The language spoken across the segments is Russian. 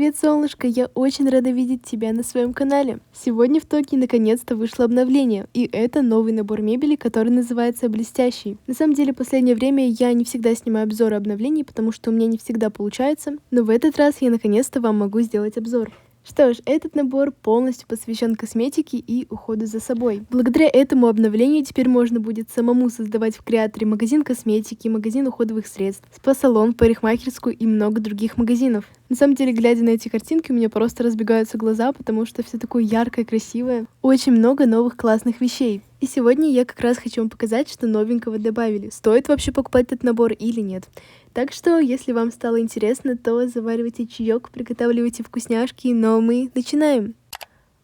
Привет, солнышко! Я очень рада видеть тебя на своем канале. Сегодня в Токио наконец-то вышло обновление, и это новый набор мебели, который называется «Блестящий». На самом деле, в последнее время я не всегда снимаю обзоры обновлений, потому что у меня не всегда получается, но в этот раз я наконец-то вам могу сделать обзор. Что ж, этот набор полностью посвящен косметике и уходу за собой. Благодаря этому обновлению теперь можно будет самому создавать в Креаторе магазин косметики, магазин уходовых средств, спа-салон, парикмахерскую и много других магазинов. На самом деле, глядя на эти картинки, у меня просто разбегаются глаза, потому что все такое яркое, красивое. Очень много новых классных вещей. И сегодня я как раз хочу вам показать, что новенького добавили. Стоит вообще покупать этот набор или нет. Так что, если вам стало интересно, то заваривайте чаек, приготавливайте вкусняшки, но мы начинаем!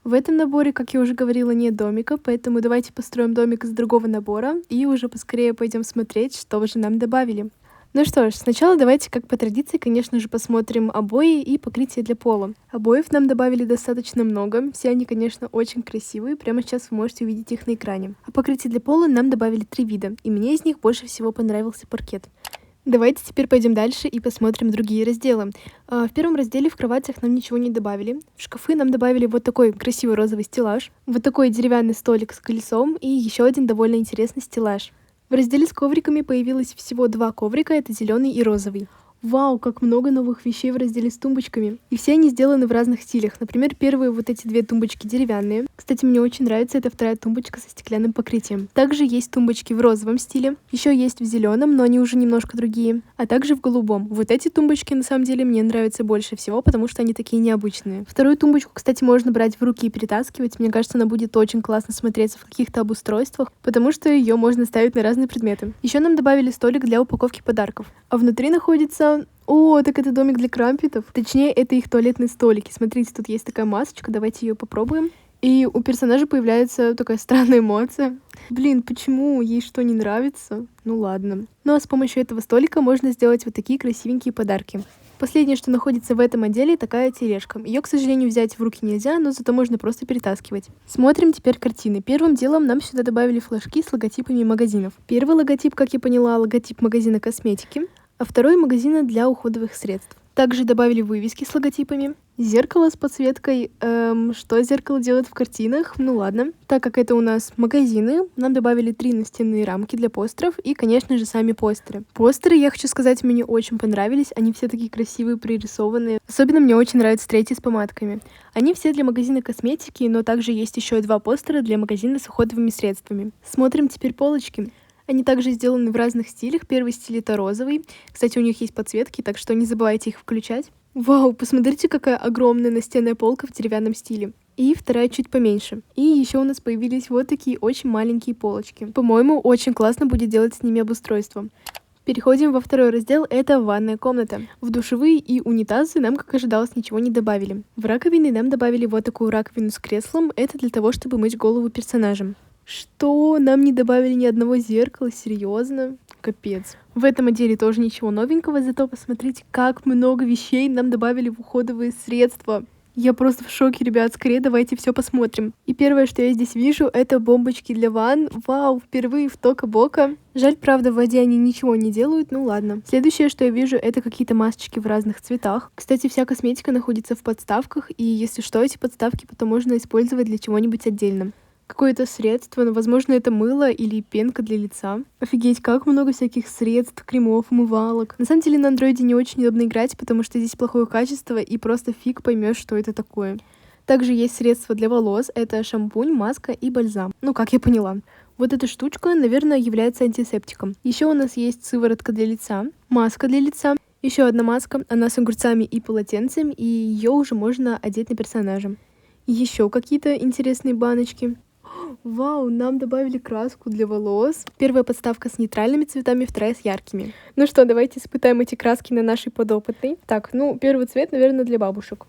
В этом наборе, как я уже говорила, нет домика, поэтому давайте построим домик из другого набора и уже поскорее пойдем смотреть, что же нам добавили. Ну что ж, сначала давайте, как по традиции, конечно же, посмотрим обои и покрытие для пола. Обоев нам добавили достаточно много, все они, конечно, очень красивые, прямо сейчас вы можете увидеть их на экране. А покрытие для пола нам добавили 3 вида, и мне из них больше всего понравился паркет. Давайте теперь пойдем дальше и посмотрим другие разделы. В первом разделе в кроватях нам ничего не добавили. В шкафы нам добавили вот такой красивый розовый стеллаж, вот такой деревянный столик с колесом и еще один довольно интересный стеллаж. В разделе с ковриками появилось всего 2 коврика, это зеленый и розовый. Вау, как много новых вещей в разделе с тумбочками. И все они сделаны в разных стилях. Например, первые вот эти 2 тумбочки деревянные. Кстати, мне очень нравится эта вторая тумбочка со стеклянным покрытием. Также есть тумбочки в розовом стиле. Еще есть в зеленом, но они уже немножко другие. А также в голубом. Вот эти тумбочки на самом деле мне нравятся больше всего, потому что они такие необычные. Вторую тумбочку, кстати, можно брать в руки и перетаскивать. Мне кажется, она будет очень классно смотреться в каких-то обустройствах, потому что ее можно ставить на разные предметы. Еще нам добавили столик для упаковки подарков. А внутри находится... О, так это домик для крампетов. Точнее, это их туалетные столики. Смотрите, тут есть такая масочка, давайте ее попробуем. И у персонажа появляется такая странная эмоция. Блин, почему? Ей что, не нравится? Ну ладно. Ну а с помощью этого столика можно сделать вот такие красивенькие подарки. Последнее, что находится в этом отделе, такая тележка. Ее, к сожалению, взять в руки нельзя, но зато можно просто перетаскивать. Смотрим теперь картины. Первым делом нам сюда добавили флажки с логотипами магазинов. Первый логотип, как я поняла, логотип магазина косметики, а второй магазина для уходовых средств. Также добавили вывески с логотипами, зеркало с подсветкой. Что зеркало делает в картинах? Ну ладно. Так как это у нас магазины, нам добавили 3 настенные рамки для постеров и, конечно же, сами постеры. Постеры, я хочу сказать, мне очень понравились. Они все такие красивые, прорисованные. Особенно мне очень нравится 3 с помадками. Они все для магазина косметики, но также есть еще и 2 постера для магазина с уходовыми средствами. Смотрим теперь полочки. Они также сделаны в разных стилях. Первый стиль это розовый. Кстати, у них есть подсветки, так что не забывайте их включать. Вау, посмотрите, какая огромная настенная полка в деревянном стиле. И вторая чуть поменьше. И еще у нас появились вот такие очень маленькие полочки. По-моему, очень классно будет делать с ними обустройство. Переходим во второй раздел, это ванная комната. В душевые и унитазы нам, как ожидалось, ничего не добавили. В раковины нам добавили вот такую раковину с креслом, это для того, чтобы мыть голову персонажам. Что? Нам не добавили ни одного зеркала? Серьезно? Капец. В этом отделе тоже ничего новенького, зато посмотрите, как много вещей нам добавили в уходовые средства. Я просто в шоке, ребят, скорее давайте все посмотрим. И первое, что я здесь вижу, это бомбочки для ванн. Вау, впервые в Тока Бока. Жаль, правда, в воде они ничего не делают, ну ладно. Следующее, что я вижу, это какие-то масочки в разных цветах. Кстати, вся косметика находится в подставках, и если что, эти подставки потом можно использовать для чего-нибудь отдельно. Какое-то средство, но, возможно, это мыло или пенка для лица. Офигеть, как много всяких средств, кремов, умывалок. На самом деле на андроиде не очень удобно играть, потому что здесь плохое качество, и просто фиг поймешь, что это такое. Также есть средства для волос, это шампунь, маска и бальзам. Ну, как я поняла. Вот эта штучка, наверное, является антисептиком. Еще у нас есть сыворотка для лица, маска для лица. Еще одна маска, она с огурцами и полотенцем, и ее уже можно одеть на персонажа. Еще какие-то интересные баночки. Вау, нам добавили краску для волос. Первая подставка с нейтральными цветами, вторая с яркими. Ну что, давайте испытаем эти краски на нашей подопытной. Так, ну, первый цвет, наверное, для бабушек.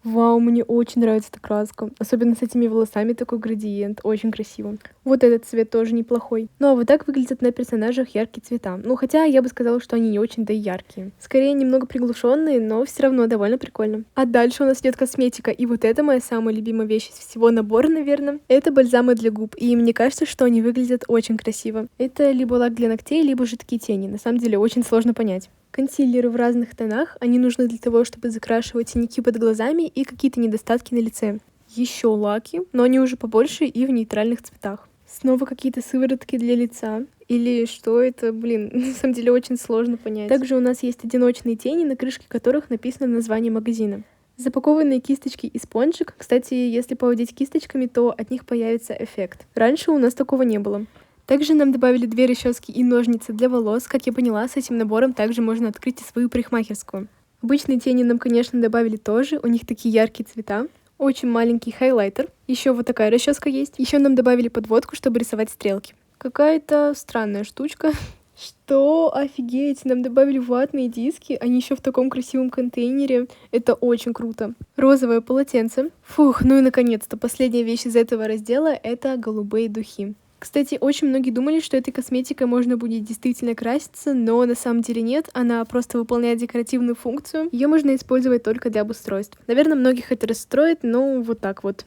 Вау, мне очень нравится эта краска. Особенно с этими волосами такой градиент. Очень красиво. Вот этот цвет тоже неплохой. Ну а вот так выглядят на персонажах яркие цвета. Ну хотя я бы сказала, что они не очень-то и яркие. Скорее немного приглушенные, но все равно довольно прикольно. А дальше у нас идет косметика. И вот это моя самая любимая вещь из всего набора, наверное. Это бальзамы для губ. И мне кажется, что они выглядят очень красиво. Это либо лак для ногтей, либо жидкие тени. На самом деле очень сложно понять. Консилеры в разных тонах, они нужны для того, чтобы закрашивать синяки под глазами и какие-то недостатки на лице. Еще лаки, но они уже побольше и в нейтральных цветах. Снова какие-то сыворотки для лица. Или что это, блин, на самом деле очень сложно понять. Также у нас есть одиночные тени, на крышке которых написано название магазина. Запакованные кисточки и спонжик. Кстати, если поводить кисточками, то от них появится эффект. Раньше у нас такого не было. Также нам добавили 2 расчески и ножницы для волос. Как я поняла, с этим набором также можно открыть и свою парикмахерскую. Обычные тени нам, конечно, добавили тоже. У них такие яркие цвета. Очень маленький хайлайтер. Еще вот такая расческа есть. Еще нам добавили подводку, чтобы рисовать стрелки. Какая-то странная штучка. Что? Офигеть! Нам добавили ватные диски. Они еще в таком красивом контейнере. Это очень круто. Розовое полотенце. Фух, ну и наконец-то. Последняя вещь из этого раздела — это голубые духи. Кстати, очень многие думали, что этой косметикой можно будет действительно краситься, но на самом деле нет, она просто выполняет декоративную функцию. Ее можно использовать только для обустройств. Наверное, многих это расстроит, но вот так вот.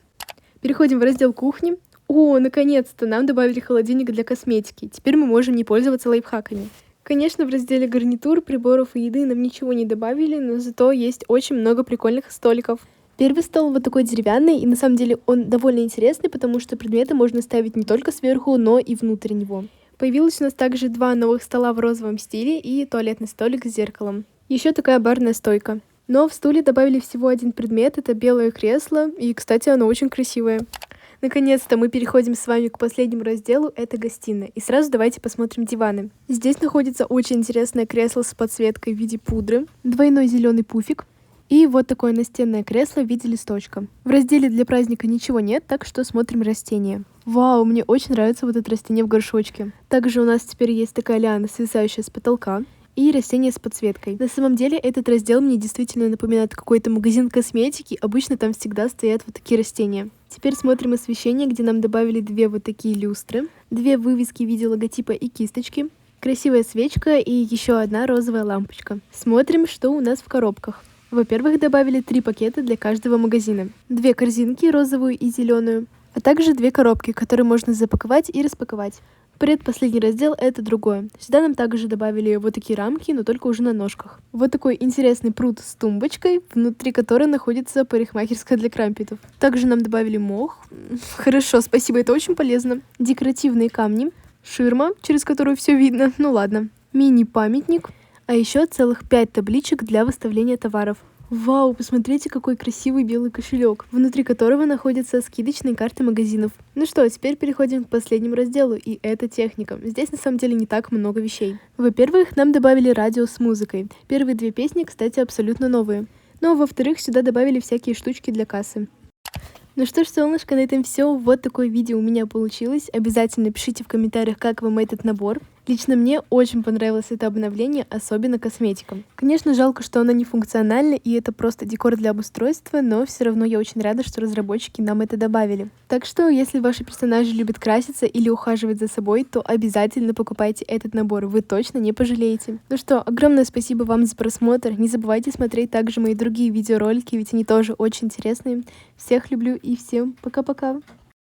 Переходим в раздел кухни. О, наконец-то, нам добавили холодильник для косметики. Теперь мы можем не пользоваться лайфхаками. Конечно, в разделе гарнитур, приборов и еды нам ничего не добавили, но зато есть очень много прикольных столиков. Первый стол вот такой деревянный, и на самом деле он довольно интересный, потому что предметы можно ставить не только сверху, но и внутрь него. Появилось у нас также 2 новых стола в розовом стиле и туалетный столик с зеркалом. Еще такая барная стойка. Но в стуле добавили всего 1 предмет, это белое кресло, и, кстати, оно очень красивое. Наконец-то мы переходим с вами к последнему разделу, это гостиная. И сразу давайте посмотрим диваны. Здесь находится очень интересное кресло с подсветкой в виде пудры, двойной зеленый пуфик, и вот такое настенное кресло в виде листочка. В разделе для праздника ничего нет, так что смотрим растения. Вау, мне очень нравится вот это растение в горшочке. Также у нас теперь есть такая лиана, свисающая с потолка, и растение с подсветкой. На самом деле этот раздел мне действительно напоминает какой-то магазин косметики. Обычно там всегда стоят вот такие растения. Теперь смотрим освещение, где нам добавили 2 вот такие люстры, 2 вывески в виде логотипа и кисточки, красивая свечка и еще 1 розовая лампочка. Смотрим, что у нас в коробках. Во-первых, добавили 3 пакета для каждого магазина. 2 корзинки, розовую и зеленую, а также 2 коробки, которые можно запаковать и распаковать. Предпоследний раздел — это другое. Сюда нам также добавили вот такие рамки, но только уже на ножках. Вот такой интересный пруд с тумбочкой, внутри которой находится парикмахерская для крампетов. Также нам добавили мох. Хорошо, спасибо, это очень полезно. Декоративные камни, ширма, через которую все видно, ну ладно. Мини-памятник. А еще целых 5 табличек для выставления товаров. Вау, посмотрите, какой красивый белый кошелек, внутри которого находятся скидочные карты магазинов. Ну что, теперь переходим к последнему разделу, и это техника. Здесь на самом деле не так много вещей. Во-первых, нам добавили радио с музыкой. Первые 2 песни, кстати, абсолютно новые. Ну а во-вторых, сюда добавили всякие штучки для кассы. Ну что ж, солнышко, на этом все. Вот такое видео у меня получилось. Обязательно пишите в комментариях, как вам этот набор. Лично мне очень понравилось это обновление, особенно косметика. Конечно, жалко, что она не функциональна, и это просто декор для обустройства, но все равно я очень рада, что разработчики нам это добавили. Так что, если ваши персонажи любят краситься или ухаживать за собой, то обязательно покупайте этот набор, вы точно не пожалеете. Ну что, огромное спасибо вам за просмотр, не забывайте смотреть также мои другие видеоролики, ведь они тоже очень интересные. Всех люблю и всем пока-пока!